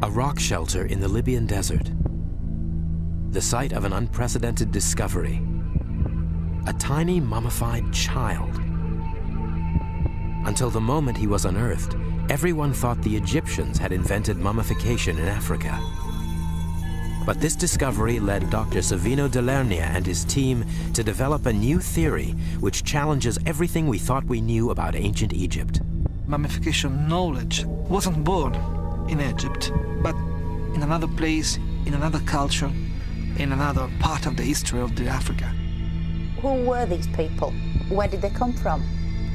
A rock shelter in the Libyan desert. The site of an unprecedented discovery. A tiny mummified child. Until the moment he was unearthed, everyone thought the Egyptians had invented mummification in Africa. But this discovery led Dr. Savino Delernia and his team to develop a new theory which challenges everything we thought we knew about ancient Egypt. Mummification knowledge wasn't born in Egypt, but in another place, in another culture, in another part of the history of Africa. Who were these people? Where did they come from?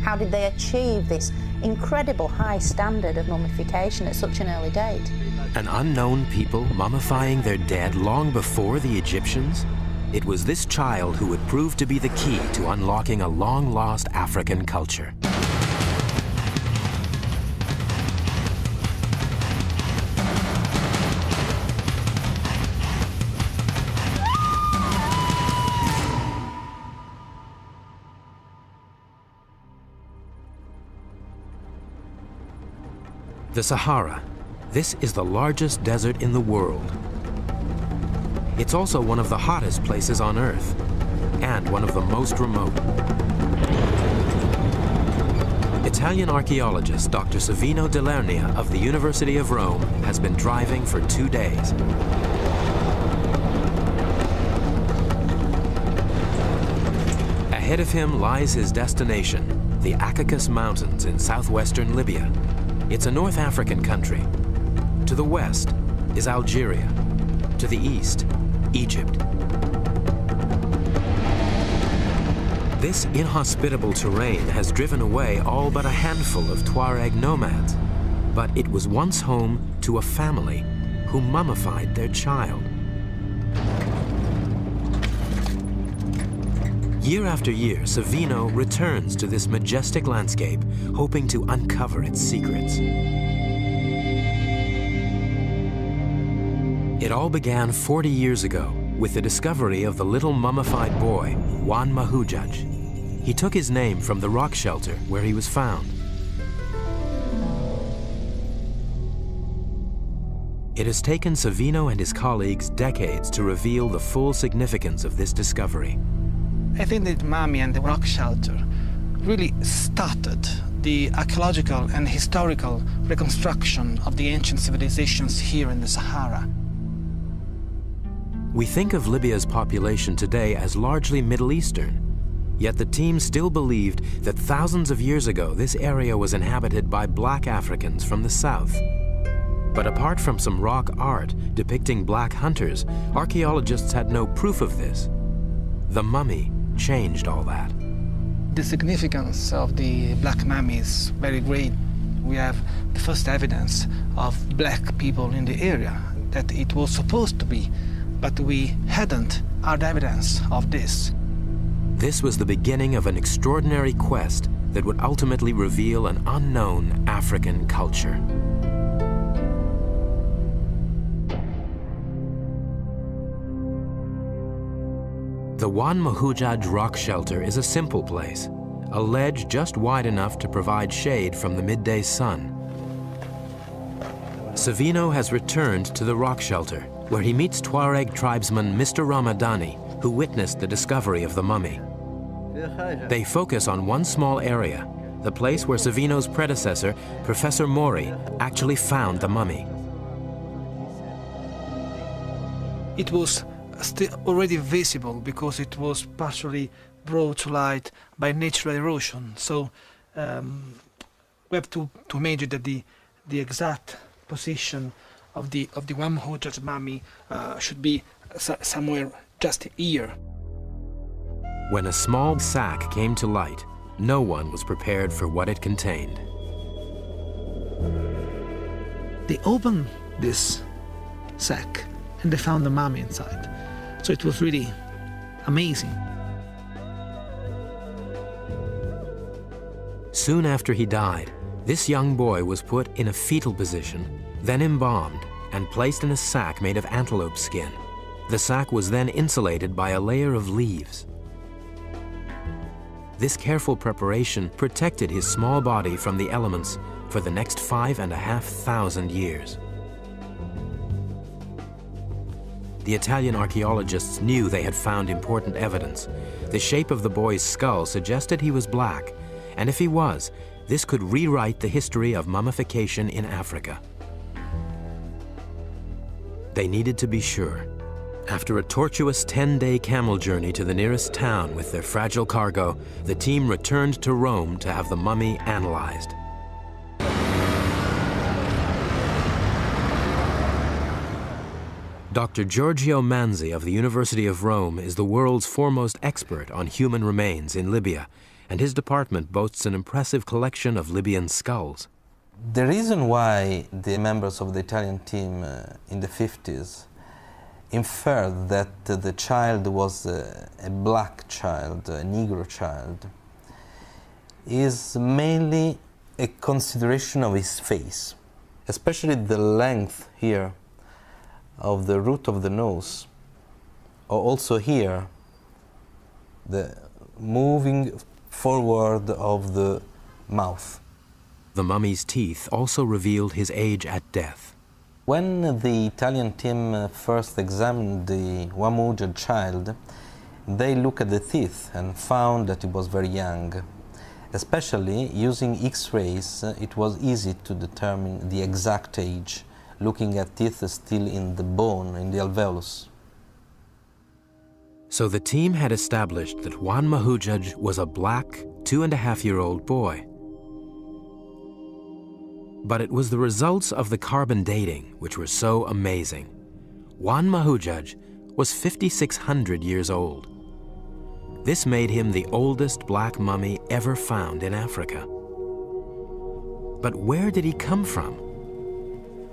How did they achieve this incredible high standard of mummification at such an early date? An unknown people mummifying their dead long before the Egyptians? It was this child who would prove to be the key to unlocking a long-lost African culture. The Sahara. This is the largest desert in the world. It's also one of the hottest places on Earth, and one of the most remote. Italian archaeologist Dr. Savino Delernia of the University of Rome has been driving for 2 days. Ahead of him lies his destination, the Caucasus Mountains in southwestern Libya. It's a North African country. To the west is Algeria. To the east, Egypt. This inhospitable terrain has driven away all but a handful of Tuareg nomads, but it was once home to a family who mummified their child. Year after year, Savino returns to this majestic landscape, hoping to uncover its secrets. It all began 40 years ago with the discovery of the little mummified boy, Juan Mahujaj. He took his name from the rock shelter where he was found. It has taken Savino and his colleagues decades to reveal the full significance of this discovery. I think that mummy and the rock shelter really started the archaeological and historical reconstruction of the ancient civilizations here in the Sahara. We think of Libya's population today as largely Middle Eastern, yet the team still believed that thousands of years ago this area was inhabited by black Africans from the south. But apart from some rock art depicting black hunters, archaeologists had no proof of this. The mummy changed all that. The significance of the black mummy is very great. We have the first evidence of black people in the area, that it was supposed to be, but we hadn't hard evidence of this. This was the beginning of an extraordinary quest that would ultimately reveal an unknown African culture. The Juan Mahujaj rock shelter is a simple place, a ledge just wide enough to provide shade from the midday sun. Savino has returned to the rock shelter, where he meets Tuareg tribesman Mr. Ramadani, who witnessed the discovery of the mummy. They focus on one small area, the place where Savino's predecessor, Professor Mori, actually found the mummy. It was still already visible because it was partially brought to light by natural erosion. So we have to imagine that the exact position of the Juan Mahujaj mummy should be somewhere just here. When a small sack came to light, no one was prepared for what it contained. They opened this sack and they found the mummy inside. So it was really amazing. Soon after he died, this young boy was put in a fetal position, then embalmed and placed in a sack made of antelope skin. The sack was then insulated by a layer of leaves. This careful preparation protected his small body from the elements for the next 5,500 years. the Italian archaeologists knew they had found important evidence. The shape of the boy's skull suggested he was black, and if he was, this could rewrite the history of mummification in Africa. They needed to be sure. After a tortuous 10-day camel journey to the nearest town with their fragile cargo, the team returned to Rome to have the mummy analyzed. Dr. Giorgio Manzi of the University of Rome is the world's foremost expert on human remains in Libya, and his department boasts an impressive collection of Libyan skulls. The reason why the members of the Italian team in the 50s inferred that the child was a black child, a Negro child, is mainly a consideration of his face, especially the length here of the root of the nose, or also here the moving forward of the mouth. The mummy's teeth also revealed his age at death. When the Italian team first examined the Wamujad child, they looked at the teeth and found that he was very young. Especially using X-rays, it was easy to determine the exact age, looking at teeth still in the bone, in the alveolus. So the team had established that Juan Mahujaj was a black, 2.5-year-old boy. But it was the results of the carbon dating which were so amazing. Juan Mahujaj was 5,600 years old. This made him the oldest black mummy ever found in Africa. But where did he come from?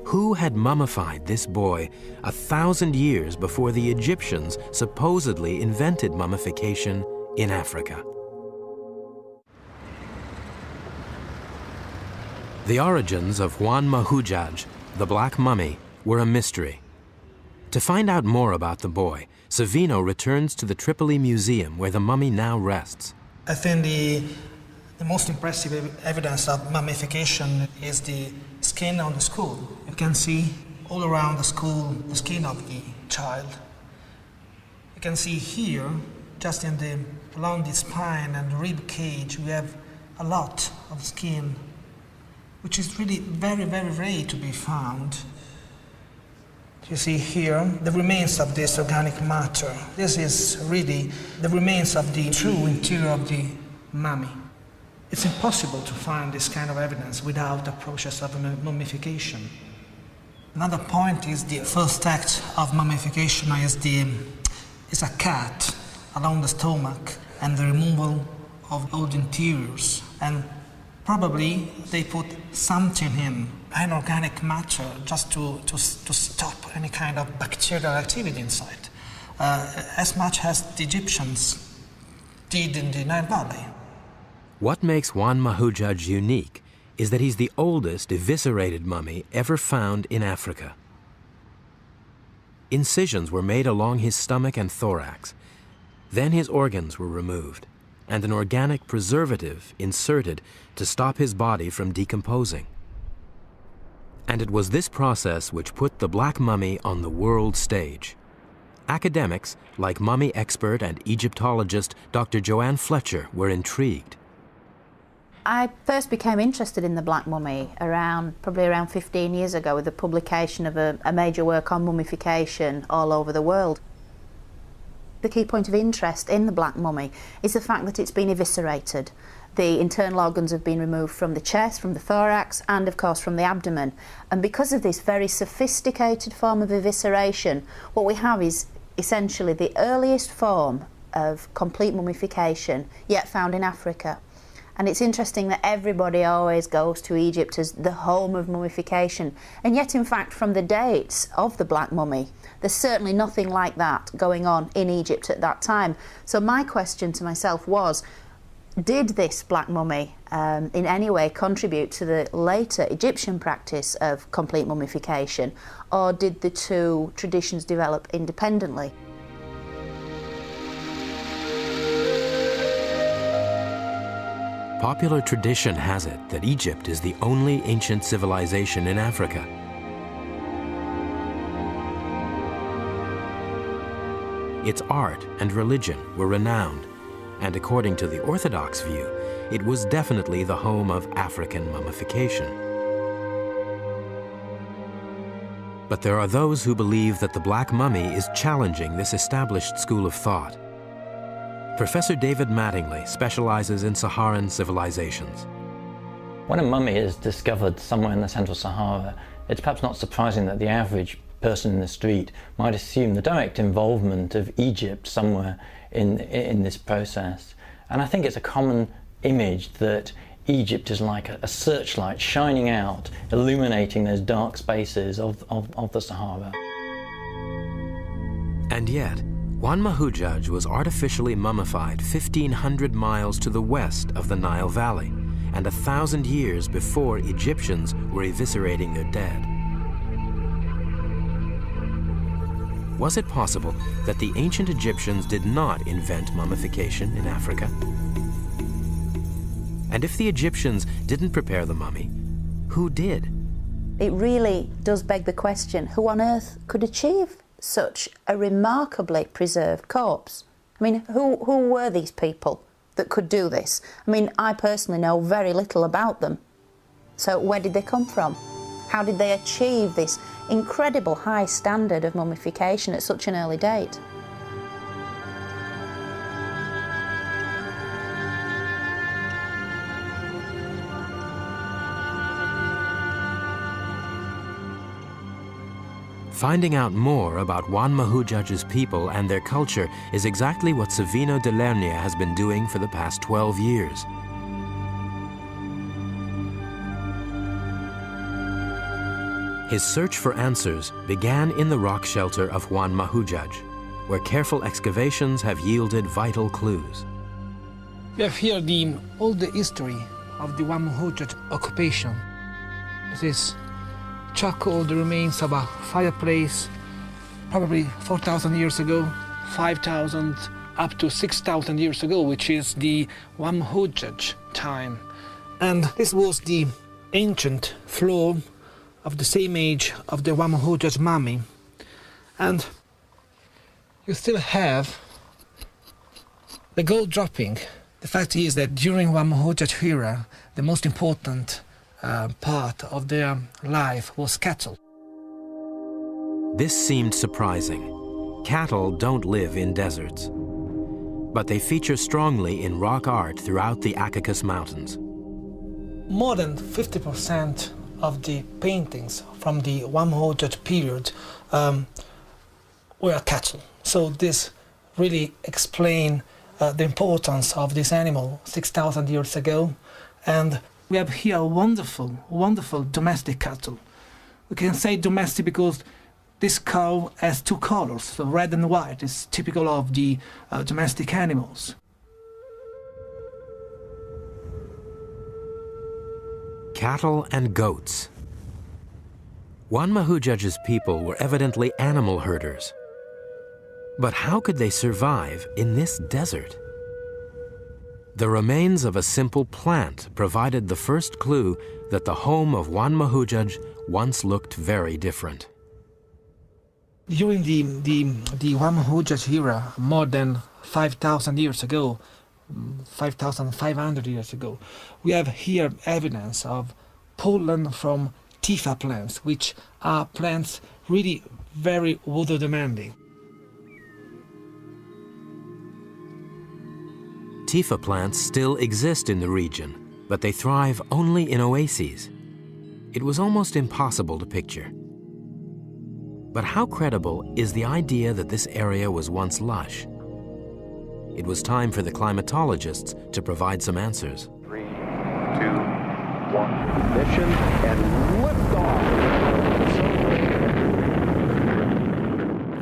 Who had mummified this boy 1,000 years before the Egyptians supposedly invented mummification in Africa? The origins of Juan Mahujaj, the Black Mummy, were a mystery. To find out more about the boy, Savino returns to the Tripoli Museum where the mummy now rests. I think the most impressive evidence of mummification is the skin on the skull. You can see all around the skull the skin of the child. You can see here, just along the spine and the rib cage, we have a lot of skin, which is really very, very rare to be found. You see here the remains of this organic matter. This is really the remains of the true interior of the mummy. It's impossible to find this kind of evidence without the process of mummification. Another point is the first act of mummification is a cut along the stomach and the removal of all the interiors. And probably they put something in, inorganic matter, just to stop any kind of bacterial activity inside, as much as the Egyptians did in the Nile Valley. What makes Juan Mahujaj unique is that he's the oldest eviscerated mummy ever found in Africa. Incisions were made along his stomach and thorax. Then his organs were removed, and an organic preservative inserted to stop his body from decomposing. And it was this process which put the Black Mummy on the world stage. Academics, like mummy expert and Egyptologist Dr. Joanne Fletcher, were intrigued. I first became interested in the Black Mummy probably around 15 years ago with the publication of a major work on mummification all over the world. The key point of interest in the Black Mummy is the fact that it's been eviscerated. The internal organs have been removed from the chest, from the thorax, and of course from the abdomen. And because of this very sophisticated form of evisceration, what we have is essentially the earliest form of complete mummification yet found in Africa. And it's interesting that everybody always goes to Egypt as the home of mummification. And yet, in fact, from the dates of the Black Mummy, there's certainly nothing like that going on in Egypt at that time. So my question to myself was, did this Black Mummy in any way contribute to the later Egyptian practice of complete mummification, or did the two traditions develop independently? Popular tradition has it that Egypt is the only ancient civilization in Africa. its art and religion were renowned, and according to the Orthodox view, it was definitely the home of African mummification. But there are those who believe that the Black Mummy is challenging this established school of thought. Professor David Mattingly specializes in Saharan civilizations. When a mummy is discovered somewhere in the Central Sahara, it's perhaps not surprising that the average person in the street might assume the direct involvement of Egypt somewhere in this process. And I think it's a common image that Egypt is like a searchlight shining out, illuminating those dark spaces of the Sahara. And yet, Juan Mahujaj was artificially mummified 1,500 miles to the west of the Nile Valley, and 1,000 years before Egyptians were eviscerating their dead. Was it possible that the ancient Egyptians did not invent mummification in Africa? And if the Egyptians didn't prepare the mummy, who did? It really does beg the question, who on earth could achieve such a remarkably preserved corpse? I mean, who were these people that could do this? I mean, I personally know very little about them. So where did they come from? How did they achieve this incredible high standard of mummification at such an early date? Finding out more about Juan Mahujaj's people and their culture is exactly what Savino de Lernia has been doing for the past 12 years. His search for answers began in the rock shelter of Juan Mahujaj, where careful excavations have yielded vital clues. We have here all the history of the Juan Mahujaj occupation. This is charcoal, the remains of a fireplace, probably 4,000 years ago, 5,000 up to 6,000 years ago, which is the Juan Mahujaj time. And this was the ancient floor of the same age of the Juan Mahujaj mummy. And you still have the gold dropping. The fact is that during Juan Mahujaj era, the most important part of their life was cattle. This seemed surprising. Cattle don't live in deserts, but they feature strongly in rock art throughout the Caucasus Mountains. More than 50% of the paintings from the Juan Mahujaj period were cattle. So this really explains the importance of this animal 6,000 years ago. And we have here wonderful, wonderful domestic cattle. We can say domestic because this cow has two colors, so red and white is typical of the domestic animals. Cattle and goats. Juan Mahujaj's people were evidently animal herders. But how could they survive in this desert? The remains of a simple plant provided the first clue that the home of Juan Mahujaj once looked very different. During the Juan Mahujaj era, more than 5,000 years ago, 5,500 years ago, we have here evidence of pollen from Tifa plants, which are plants really very water demanding. Tifa plants still exist in the region, but they thrive only in oases. It was almost impossible to picture. But how credible is the idea that this area was once lush? It was time for the climatologists to provide some answers. 3, 2, 1, ignition and liftoff.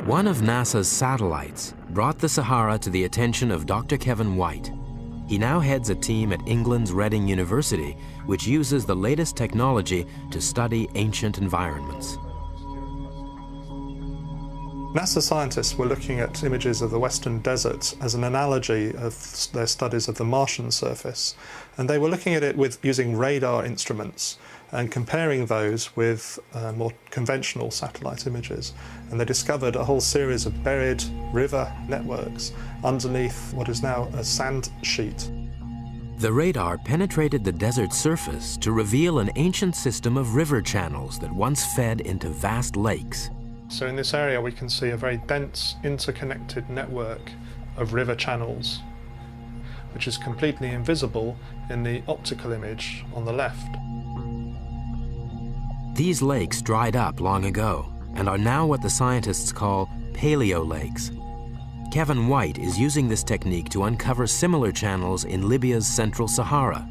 One of NASA's satellites brought the Sahara to the attention of Dr. Kevin White. He now heads a team at England's Reading University, which uses the latest technology to study ancient environments. NASA scientists were looking at images of the Western deserts as an analogy of their studies of the Martian surface, and they were looking at it with using radar instruments and comparing those with more conventional satellite images. And they discovered a whole series of buried river networks underneath what is now a sand sheet. The radar penetrated the desert surface to reveal an ancient system of river channels that once fed into vast lakes. So in this area we can see a very dense, interconnected network of river channels, which is completely invisible in the optical image on the left. These lakes dried up long ago and are now what the scientists call paleo lakes. Kevin White is using this technique to uncover similar channels in Libya's central Sahara.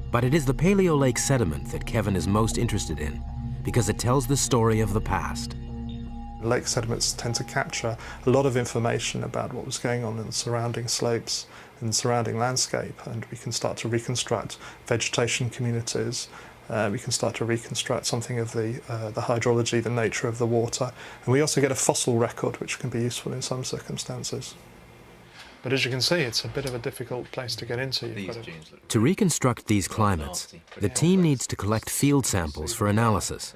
But it is the paleo lake sediment that Kevin is most interested in because it tells the story of the past. Lake sediments tend to capture a lot of information about what was going on in the surrounding slopes and surrounding landscape, and we can start to reconstruct vegetation communities. We can start to reconstruct something of the hydrology, the nature of the water, and we also get a fossil record which can be useful in some circumstances. But as you can see, it's a bit of a difficult place to get into. To reconstruct these climates, the team needs to collect field samples for analysis.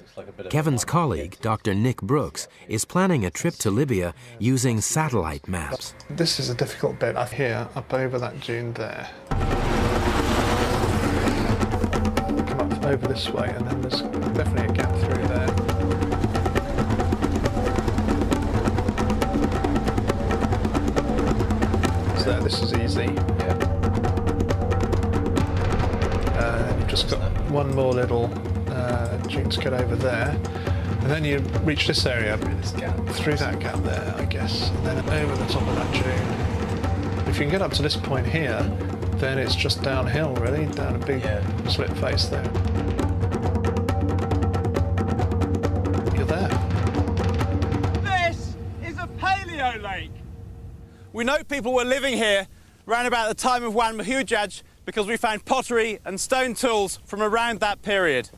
Kevin's colleague, Dr. Nick Brooks, is planning a trip to Libya using satellite maps. This is a difficult bit up here, up over that dune there. Come up over this way, and then there's definitely a gap through there. So this is easy. You've just got one more little dune to get over there, and then you reach this area through that gap there, I guess, and then over the top of that dune. If you can get up to this point here, then it's just downhill, really, down a big split face there. You're there. This is a paleo lake. We know people were living here around about the time of Wan Mahujaj because we found pottery and stone tools from around that period.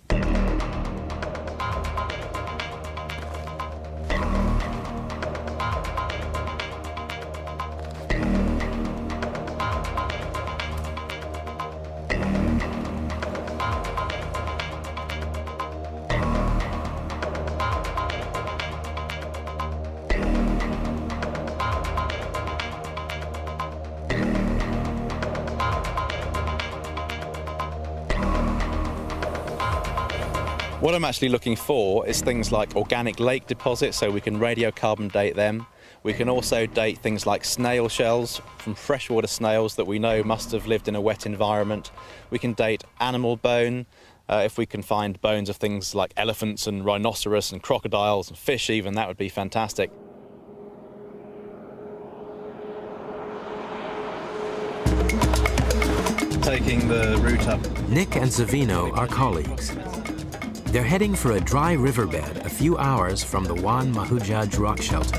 What I'm actually looking for is things like organic lake deposits, so we can radiocarbon date them. We can also date things like snail shells from freshwater snails that we know must have lived in a wet environment. We can date animal bone, if we can find bones of things like elephants and rhinoceros and crocodiles and fish even, that would be fantastic. Taking the route up. Nick and Savino are colleagues. They're heading for a dry riverbed a few hours from the Wan Mahujaj rock shelter.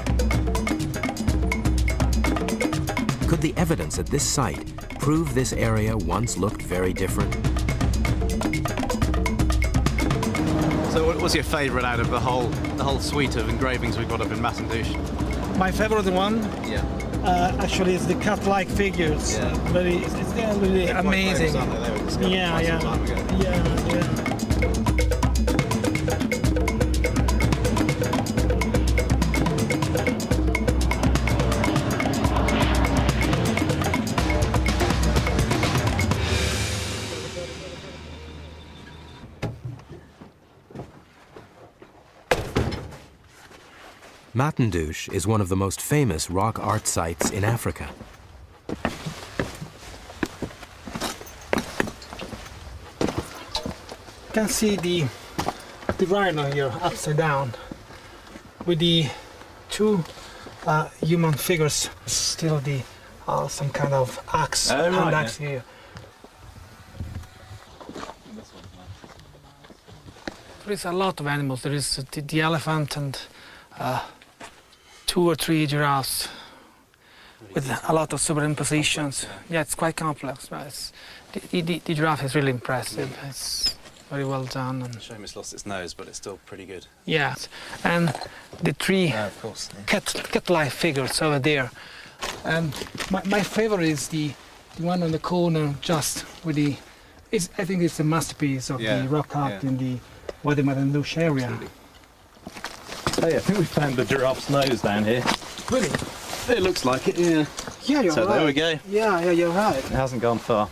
Could the evidence at this site prove this area once looked very different? So what was your favourite out of the whole suite of engravings we've got up in Masandouche? My favorite one, actually, is the cat-like figures. It's really amazing. Yeah. Masandouche is one of the most famous rock art sites in Africa. You can see the rhino here upside down with the two human figures, still the some kind of axe, hand axe here. There is a lot of animals. There is the elephant and 2 or 3 giraffes with a lot of superimpositions. Yeah, it's quite complex, but the giraffe is really impressive. It's very well done. And Shame it's lost its nose, but it's still pretty good. yeah, and the 3 cat-like figures over there. And my favorite is the one on the corner, just with the I think it's a masterpiece of the rock art in the Wadi Madandoush area. Hey, I think we found the giraffe's nose down here. Really? It looks like it, yeah. Yeah, you're right. So there we go. Yeah, you're right. It hasn't gone far.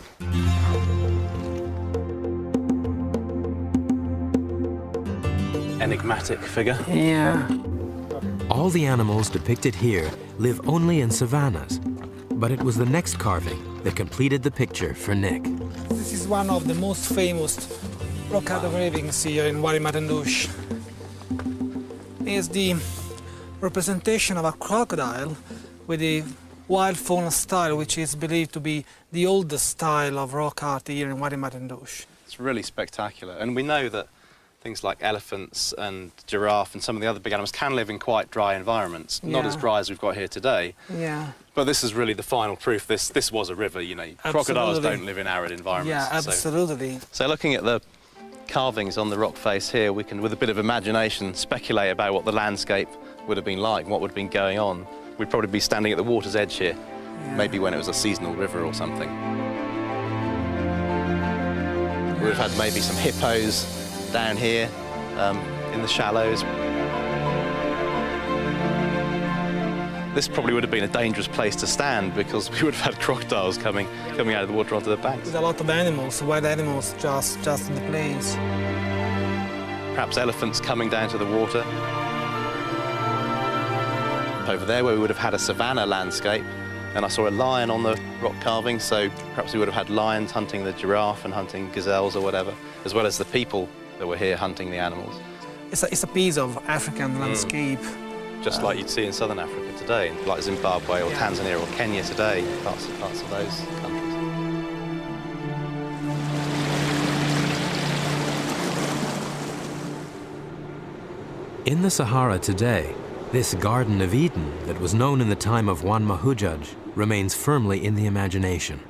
Enigmatic figure. Yeah. All the animals depicted here live only in savannas, but it was the next carving that completed the picture for Nick. This is one of the most famous rock art engravings here in Wadi Madandoush. It's the representation of a crocodile with the wild fauna style, which is believed to be the oldest style of rock art here in Wadi Madandoush. It's really spectacular, and we know that things like elephants and giraffe and some of the other big animals can live in quite dry environments, not as dry as we've got here today. Yeah. But this is really the final proof. This was a river, you know. Absolutely. Crocodiles don't live in arid environments. Yeah, absolutely. So looking at the carvings on the rock face here, we can, with a bit of imagination, speculate about what the landscape would have been like, what would have been going on. We'd probably be standing at the water's edge here, maybe when it was a seasonal river or something. We would have had maybe some hippos down here in the shallows. This probably would have been a dangerous place to stand because we would have had crocodiles coming out of the water onto the banks. There's a lot of animals, wild animals, just in the place. Perhaps elephants coming down to the water. Over there where we would have had a savanna landscape, and I saw a lion on the rock carving, so perhaps we would have had lions hunting the giraffe and hunting gazelles or whatever, as well as the people that were here hunting the animals. It's a piece of African landscape. Just like you'd see in southern Africa today, like Zimbabwe or Tanzania or Kenya today, parts of those countries. In the Sahara today, this Garden of Eden that was known in the time of Juan Mahujaj remains firmly in the imagination.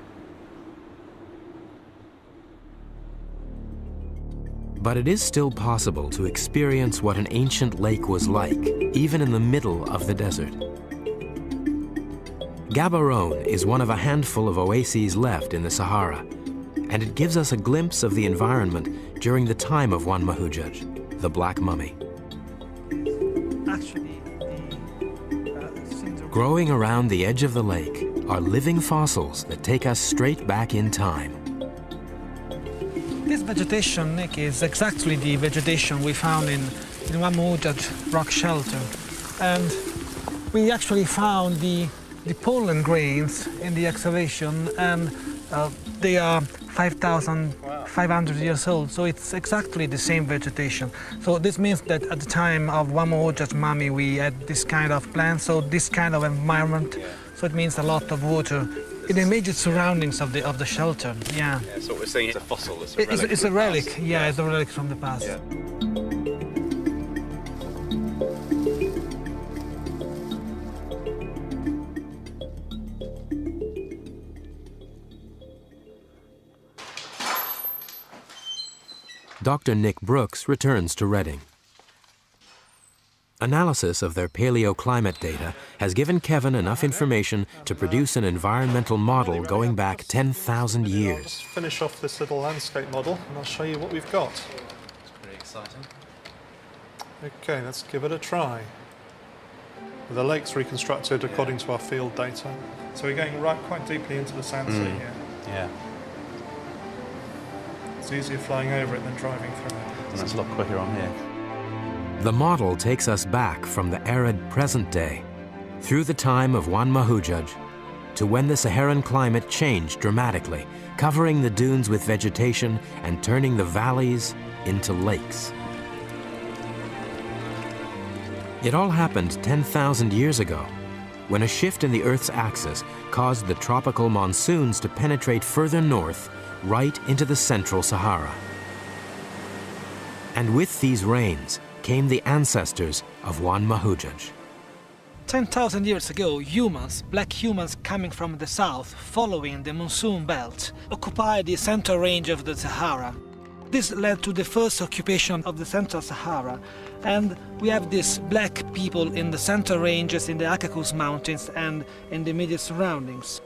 But it is still possible to experience what an ancient lake was like, even in the middle of the desert. Gaborone is one of a handful of oases left in the Sahara, and it gives us a glimpse of the environment during the time of Juan Mahujaj, the Black Mummy. Growing around the edge of the lake are living fossils that take us straight back in time. This vegetation, Nick, is exactly the vegetation we found in Juan Mahujaj rock shelter. And we actually found the pollen grains in the excavation, and they are 5,500 years old, so it's exactly the same vegetation. So this means that at the time of Juan Mahujaj's mummy we had this kind of plant, so this kind of environment, so it means a lot of water in the immediate surroundings of the shelter. Yeah. So what we're seeing is a fossil, it's a relic. Yeah, it's a relic from the past. Yeah. Dr. Nick Brooks returns to Reading. Analysis of their paleoclimate data has given Kevin enough information to produce an environmental model going back 10,000 years. I'll just finish off this little landscape model and I'll show you what we've got. It's pretty exciting. Okay, let's give it a try. The lake's reconstructed according to our field data. So we're going quite deeply into the sand sea here. Yeah. It's easier flying over it than driving through it. And it's a lot quicker on here. The model takes us back from the arid present day, through the time of Juan Mahujaj, to when the Saharan climate changed dramatically, covering the dunes with vegetation and turning the valleys into lakes. It all happened 10,000 years ago, when a shift in the Earth's axis caused the tropical monsoons to penetrate further north, right into the central Sahara. And with these rains came the ancestors of Juan Mahujaj. 10,000 years ago, humans, black humans coming from the south, following the monsoon belt, occupied the central range of the Sahara. This led to the first occupation of the central Sahara, and we have these black people in the central ranges in the Caucasus Mountains and in the immediate surroundings.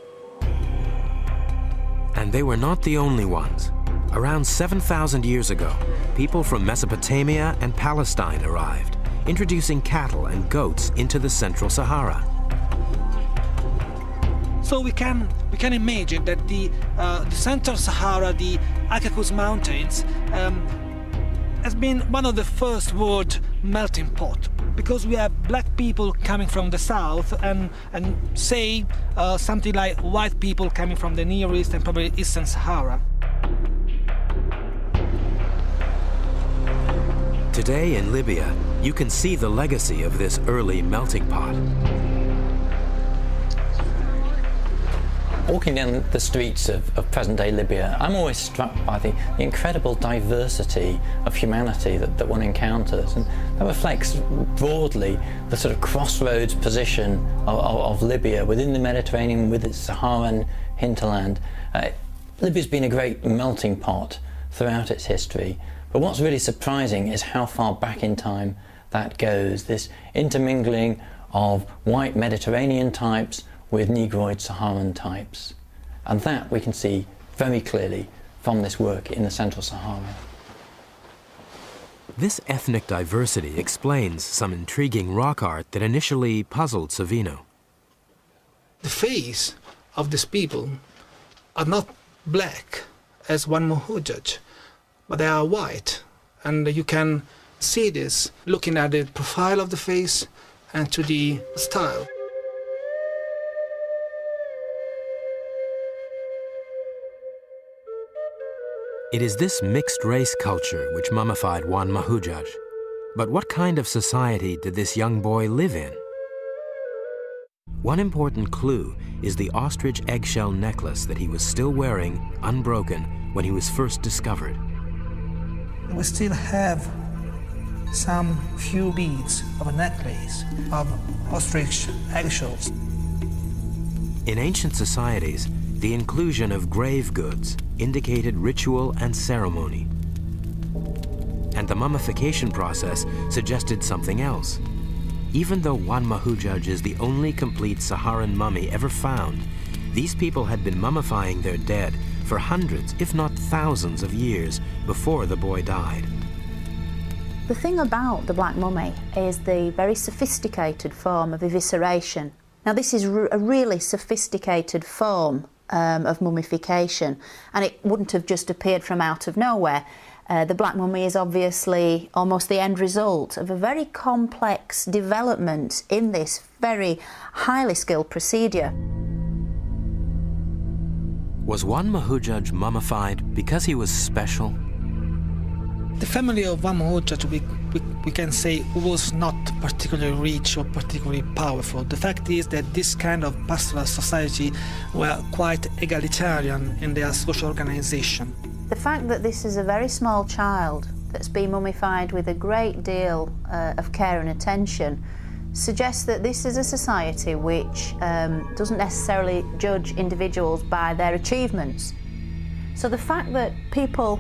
And they were not the only ones. Around 7,000 years ago, people from Mesopotamia and Palestine arrived, introducing cattle and goats into the Central Sahara. So we can imagine that the Central Sahara, the Caucasus Mountains, has been one of the first world melting pot, because we have black people coming from the south and say something like white people coming from the Near East and probably Eastern Sahara. Today in Libya, you can see the legacy of this early melting pot. Walking down the streets of present-day Libya, I'm always struck by the incredible diversity of humanity that one encounters, and that reflects broadly the sort of crossroads position of Libya within the Mediterranean with its Saharan hinterland. Libya's been a great melting pot throughout its history, but what's really surprising is how far back in time that goes, this intermingling of white Mediterranean types with Negroid Saharan types. And that we can see very clearly from this work in the Central Sahara. This ethnic diversity explains some intriguing rock art that initially puzzled Savino. The face of these people are not black as one Mahujaj, but they are white. And you can see this looking at the profile of the face and to the style. It is this mixed-race culture which mummified Juan Mahujaj. But what kind of society did this young boy live in? One important clue is the ostrich eggshell necklace that he was still wearing, unbroken, when he was first discovered. We still have some few beads of a necklace of ostrich eggshells. In ancient societies, the inclusion of grave goods indicated ritual and ceremony. And the mummification process suggested something else. Even though Juan Mahujaj is the only complete Saharan mummy ever found, these people had been mummifying their dead for hundreds, if not thousands of years before the boy died. The thing about the Black Mummy is the very sophisticated form of evisceration. Now this is a really sophisticated form of mummification, and it wouldn't have just appeared from out of nowhere. The Black Mummy is obviously almost the end result of a very complex development in this very highly skilled procedure. Was Juan Mahujaj mummified because he was special? The family of Juan Mahujaj, we can say, was not particularly rich or particularly powerful. The fact is that this kind of pastoral society were quite egalitarian in their social organization. The fact that this is a very small child that's been mummified with a great deal of care and attention suggests that this is a society which doesn't necessarily judge individuals by their achievements. So the fact that people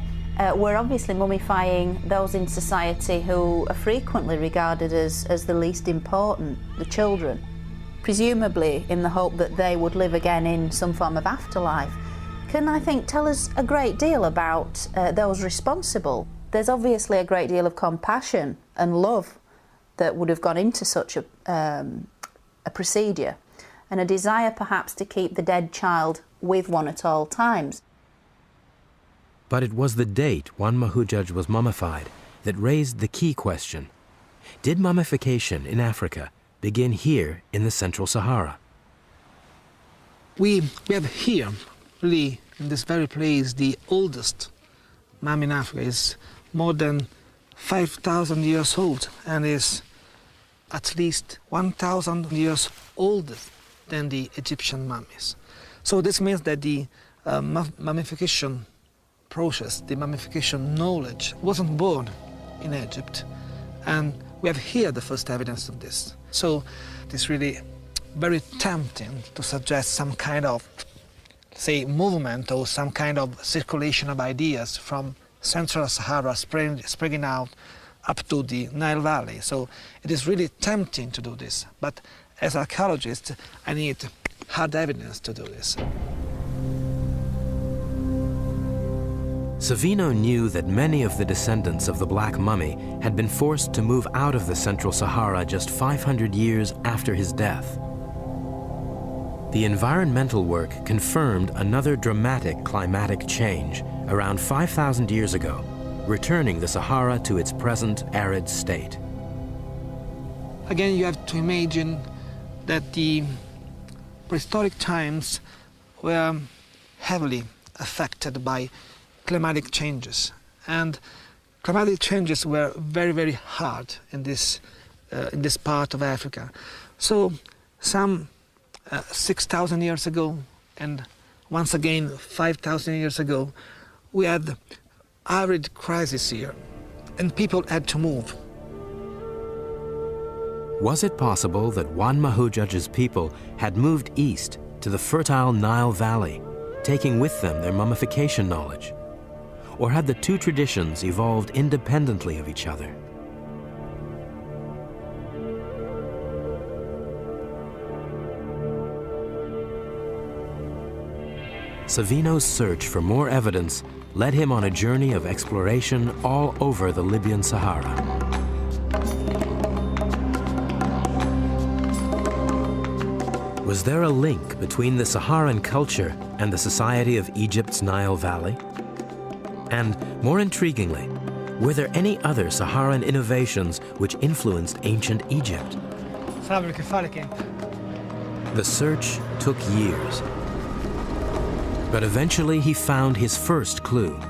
were obviously mummifying those in society who are frequently regarded as the least important, the children, presumably in the hope that they would live again in some form of afterlife, can, I think, tell us a great deal about those responsible. There's obviously a great deal of compassion and love that would have gone into such a procedure, and a desire perhaps to keep the dead child with one at all times. But it was the date Juan Mahujaj was mummified that raised the key question. Did mummification in Africa begin here in the Central Sahara? We have here, really, in this very place, the oldest mummy in Africa. Is more than 5,000 years old and is at least 1,000 years older than the Egyptian mummies. So this means that the mummification process, the mummification knowledge, wasn't born in Egypt, and we have here the first evidence of this. So it's really very tempting to suggest some kind of, say, movement or some kind of circulation of ideas from Central Sahara spreading out up to the Nile Valley. So it is really tempting to do this, but as archaeologist I need hard evidence to do this. Savino knew that many of the descendants of the Black Mummy had been forced to move out of the Central Sahara just 500 years after his death. The environmental work confirmed another dramatic climatic change around 5,000 years ago, returning the Sahara to its present arid state. Again, you have to imagine that the prehistoric times were heavily affected by climatic changes, and climatic changes were very, very hard in this part of Africa. So some 6,000 years ago, and once again 5,000 years ago, we had arid crisis here, and people had to move. Was it possible that Juan Mahujaj's people had moved east to the fertile Nile Valley, taking with them their mummification knowledge? Or had the two traditions evolved independently of each other? Savino's search for more evidence led him on a journey of exploration all over the Libyan Sahara. Was there a link between the Saharan culture and the society of Egypt's Nile Valley? And more intriguingly, were there any other Saharan innovations which influenced ancient Egypt? The search took years. But eventually he found his first clue.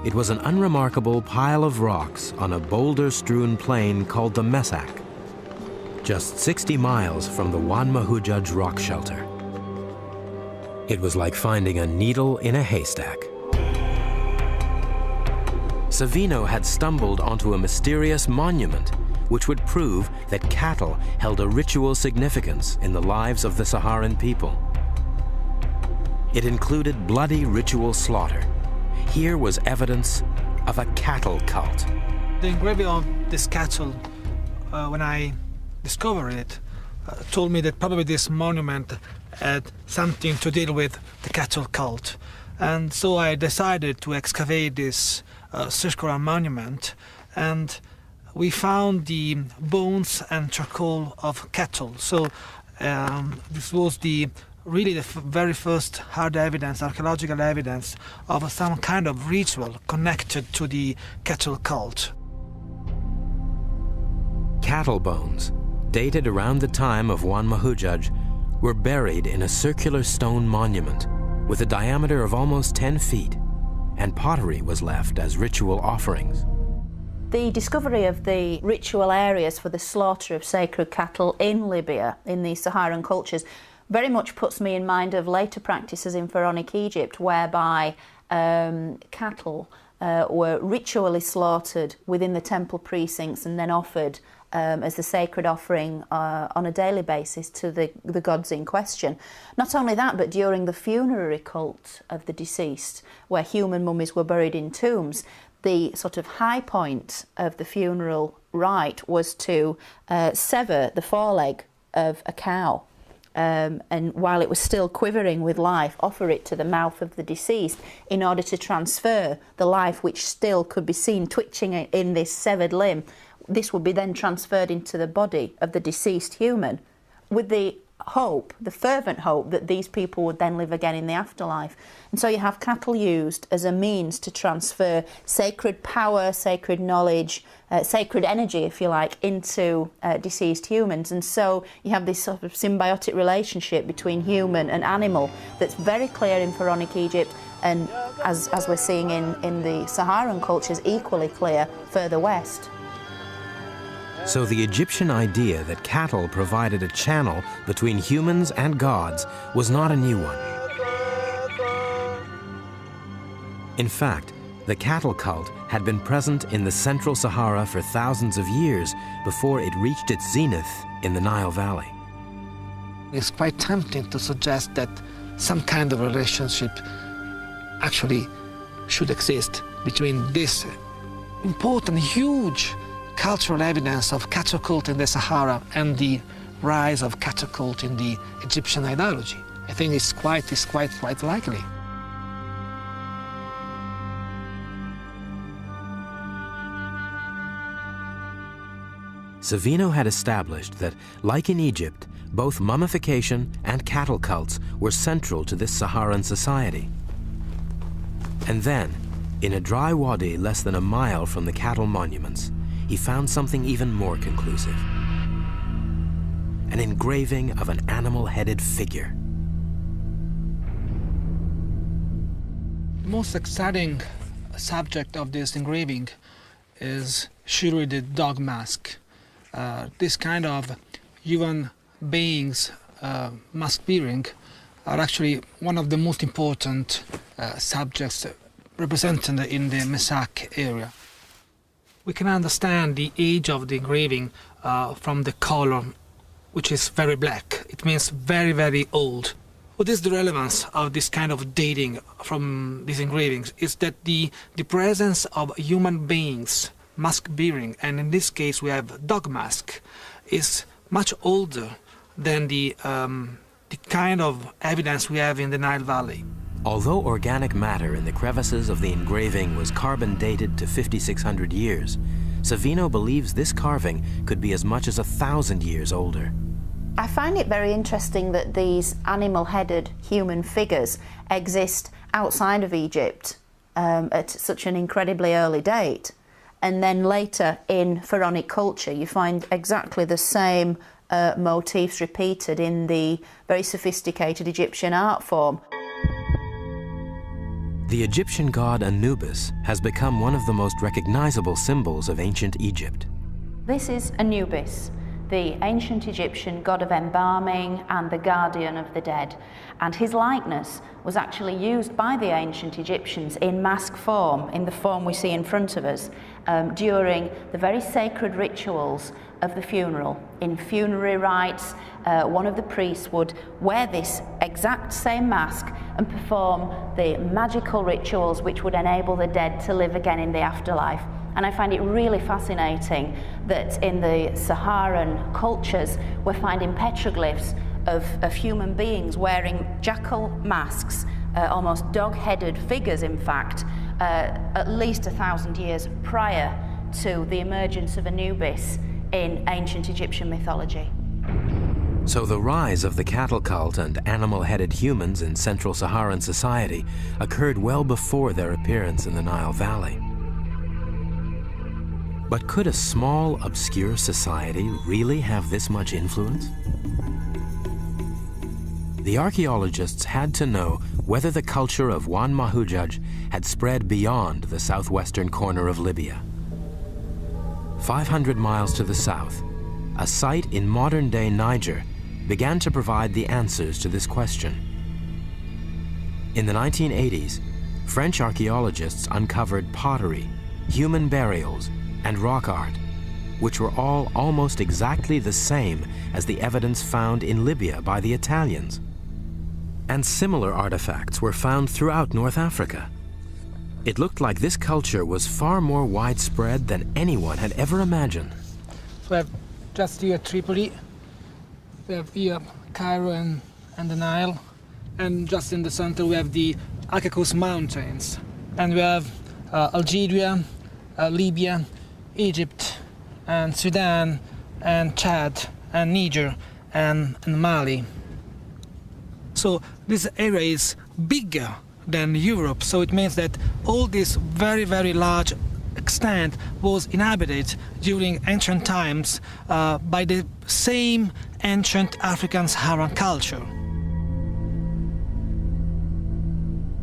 It was an unremarkable pile of rocks on a boulder-strewn plain called the Mesak, just 60 miles from the Juan Mahujaj rock shelter. It was like finding a needle in a haystack. Savino had stumbled onto a mysterious monument which would prove that cattle held a ritual significance in the lives of the Saharan people. It included bloody ritual slaughter. Here was evidence of a cattle cult. The engraving of this cattle, when I discovered it, told me that probably this monument had something to deal with the cattle cult. And so I decided to excavate this circular monument, and we found the bones and charcoal of cattle. So this was really the very first hard evidence, archaeological evidence of some kind of ritual connected to the cattle cult. Cattle bones, dated around the time of Juan Mahujaj, were buried in a circular stone monument with a diameter of almost 10 feet, and pottery was left as ritual offerings. The discovery of the ritual areas for the slaughter of sacred cattle in Libya, in the Saharan cultures, very much puts me in mind of later practices in Pharaonic Egypt, whereby cattle were ritually slaughtered within the temple precincts and then offered as the sacred offering on a daily basis to the gods in question. Not only that, but during the funerary cult of the deceased, where human mummies were buried in tombs, the sort of high point of the funeral rite was to sever the foreleg of a cow. And while it was still quivering with life, offer it to the mouth of the deceased in order to transfer the life which still could be seen twitching in this severed limb. This would be then transferred into the body of the deceased human with the hope, the fervent hope, that these people would then live again in the afterlife. And so you have cattle used as a means to transfer sacred power, sacred knowledge, sacred energy, if you like, into deceased humans. And so you have this sort of symbiotic relationship between human and animal that's very clear in Pharaonic Egypt, and as we're seeing in the Saharan cultures, equally clear further west. So the Egyptian idea that cattle provided a channel between humans and gods was not a new one. In fact, the cattle cult had been present in the Central Sahara for thousands of years before it reached its zenith in the Nile Valley. It's quite tempting to suggest that some kind of relationship actually should exist between this important, huge cultural evidence of cattle cult in the Sahara and the rise of cattle cult in the Egyptian ideology. I think it's quite likely. Savino had established that, like in Egypt, both mummification and cattle cults were central to this Saharan society. And then, in a dry wadi less than a mile from the cattle monuments, he found something even more conclusive. An engraving of an animal-headed figure. The most exciting subject of this engraving is surely the dog mask. This kind of human beings, mask bearing, are actually one of the most important subjects represented in the Mesak area. We can understand the age of the engraving from the color, which is very black. It means very, very old. What is the relevance of this kind of dating from these engravings is that the presence of human beings, mask bearing, and in this case we have dog mask, is much older than the kind of evidence we have in the Nile Valley. Although organic matter in the crevices of the engraving was carbon dated to 5,600 years, Savino believes this carving could be as much as 1,000 years older. I find it very interesting that these animal-headed human figures exist outside of Egypt at such an incredibly early date. And then later in pharaonic culture you find exactly the same motifs repeated in the very sophisticated Egyptian art form. The Egyptian god Anubis has become one of the most recognizable symbols of ancient Egypt. This is Anubis, the ancient Egyptian god of embalming and the guardian of the dead. And his likeness was actually used by the ancient Egyptians in mask form, in the form we see in front of us, during the very sacred rituals of the funeral. In funerary rites, one of the priests would wear this exact same mask and perform the magical rituals which would enable the dead to live again in the afterlife. And I find it really fascinating that in the Saharan cultures we're finding petroglyphs of human beings wearing jackal masks, almost dog-headed figures in fact, at least 1,000 years prior to the emergence of Anubis in ancient Egyptian mythology. So the rise of the cattle cult and animal-headed humans in Central Saharan society occurred well before their appearance in the Nile Valley. But could a small, obscure society really have this much influence? The archaeologists had to know whether the culture of Juan Mahujaj had spread beyond the southwestern corner of Libya. 500 miles to the south, a site in modern-day Niger began to provide the answers to this question. In the 1980s, French archaeologists uncovered pottery, human burials, and rock art, which were all almost exactly the same as the evidence found in Libya by the Italians. And similar artifacts were found throughout North Africa. It looked like this culture was far more widespread than anyone had ever imagined. So we have just here Tripoli, we have here Cairo and the Nile, and just in the center we have the Caucasus Mountains. And we have Algeria, Libya, Egypt, and Sudan, and Chad, and Niger, and Mali. So this area is bigger than Europe, so it means that all this very, very large extent was inhabited during ancient times by the same ancient African Saharan culture.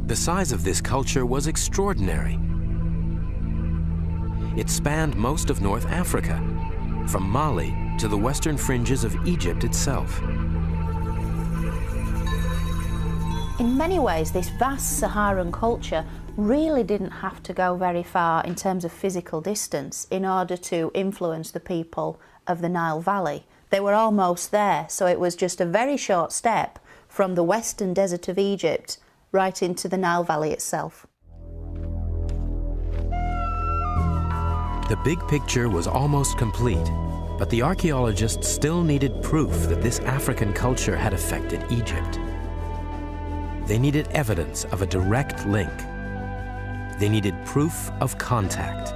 The size of this culture was extraordinary. It spanned most of North Africa, from Mali to the western fringes of Egypt itself. In many ways, this vast Saharan culture really didn't have to go very far in terms of physical distance in order to influence the people of the Nile Valley. They were almost there, so it was just a very short step from the western desert of Egypt right into the Nile Valley itself. The big picture was almost complete, but the archaeologists still needed proof that this African culture had affected Egypt. They needed evidence of a direct link. They needed proof of contact.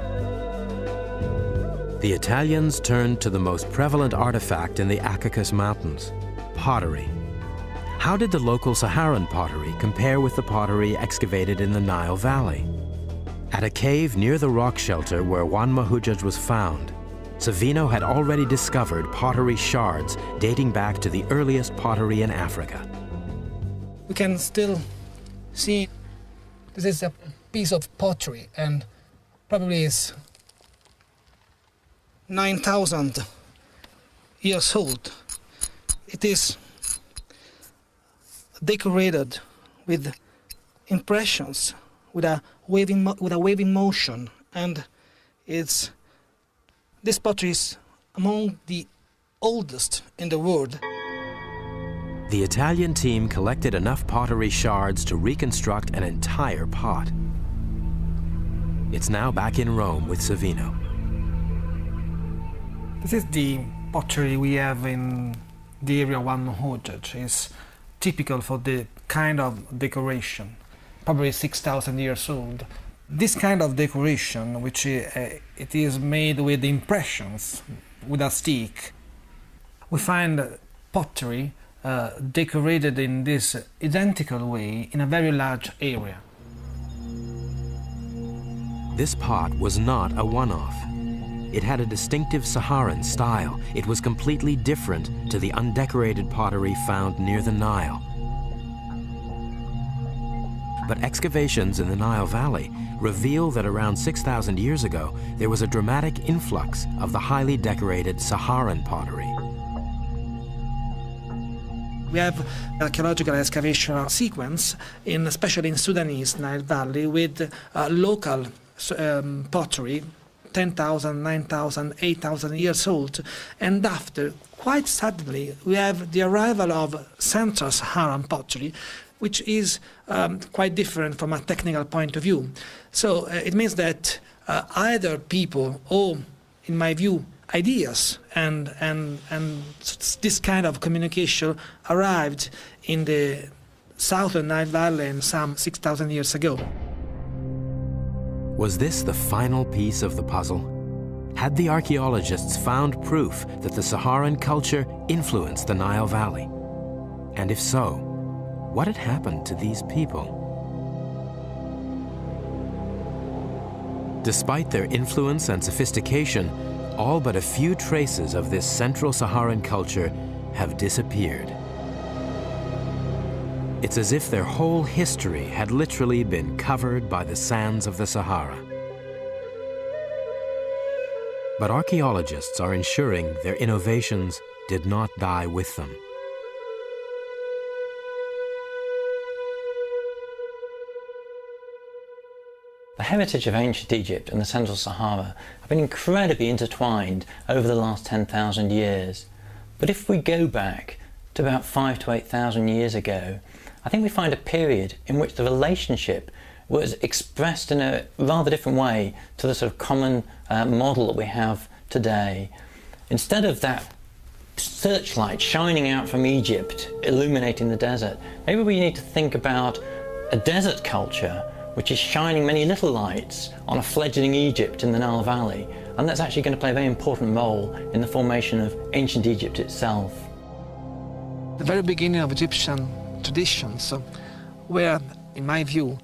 The Italians turned to the most prevalent artifact in the Caucasus Mountains, pottery. How did the local Saharan pottery compare with the pottery excavated in the Nile Valley? At a cave near the rock shelter where Juan Mahujaj was found, Savino had already discovered pottery shards dating back to the earliest pottery in Africa. We can still see this is a piece of pottery, and probably is 9,000 years old. It is decorated with impressions, with a waving motion, and this pottery is among the oldest in the world. The Italian team collected enough pottery shards to reconstruct an entire pot. It's now back in Rome with Savino. This is the pottery we have in the area Juan Mahujaj. It's typical for the kind of decoration, probably 6,000 years old. This kind of decoration, which it is made with impressions, with a stick. We find pottery decorated in this identical way in a very large area. This pot was not a one-off. It had a distinctive Saharan style. It was completely different to the undecorated pottery found near the Nile. But excavations in the Nile Valley reveal that around 6,000 years ago, there was a dramatic influx of the highly decorated Saharan pottery. We have archaeological excavation sequence, especially in Sudanese Nile Valley, with local pottery, 10,000, 9,000, 8,000 years old. And after, quite suddenly, we have the arrival of Central Saharan pottery, which is quite different from a technical point of view. So it means that either people or, in my view, ideas and this kind of communication arrived in the southern Nile Valley some 6,000 years ago. Was this the final piece of the puzzle? Had the archaeologists found proof that the Saharan culture influenced the Nile Valley? And if so, what had happened to these people? Despite their influence and sophistication, all but a few traces of this Central Saharan culture have disappeared. It's as if their whole history had literally been covered by the sands of the Sahara. But archaeologists are ensuring their innovations did not die with them. The heritage of ancient Egypt and the Central Sahara have been incredibly intertwined over the last 10,000 years. But if we go back to about 5,000 to 8,000 years ago, I think we find a period in which the relationship was expressed in a rather different way to the sort of common model that we have today. Instead of that searchlight shining out from Egypt, illuminating the desert, maybe we need to think about a desert culture which is shining many little lights on a fledgling Egypt in the Nile Valley, and that's actually going to play a very important role in the formation of ancient Egypt itself. The very beginning of Egyptian traditions were, in my view,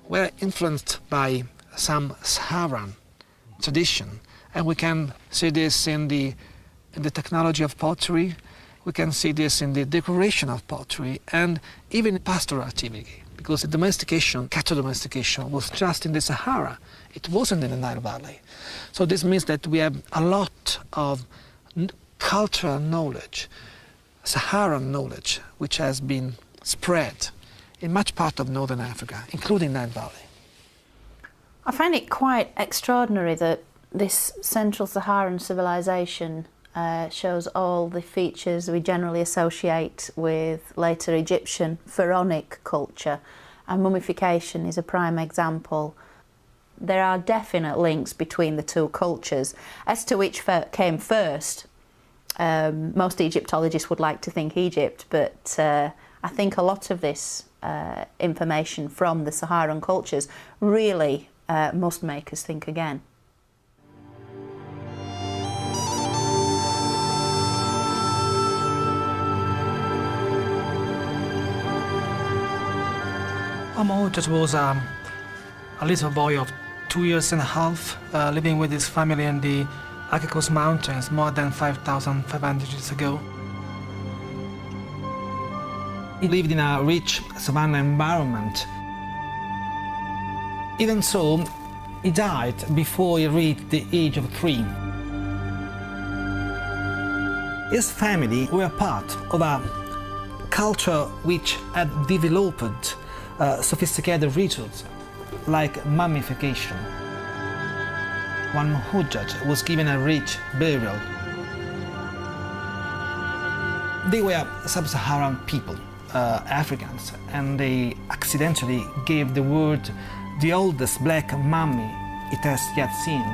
were influenced by some Saharan tradition, and we can see this in the technology of pottery, we can see this in the decoration of pottery, and even in pastoral activity. Because the domestication, cattle domestication, was just in the Sahara. It wasn't in the Nile Valley. So this means that we have a lot of cultural knowledge, Saharan knowledge, which has been spread in much part of northern Africa, including Nile Valley. I find it quite extraordinary that this Central Saharan civilization shows all the features we generally associate with later Egyptian pharaonic culture, and mummification is a prime example. There are definite links between the two cultures. As to which came first, most Egyptologists would like to think Egypt, but I think a lot of this information from the Saharan cultures really must make us think again. Hujjaj was a little boy of 2 years and a half, living with his family in the Caucasus Mountains more than 5,500 years ago. He lived in a rich savanna environment. Even so, he died before he reached the age of 3. His family were part of a culture which had developed sophisticated rituals like mummification. One Hujjaj was given a rich burial. They were sub-Saharan people, Africans, and they accidentally gave the world the oldest black mummy it has yet seen.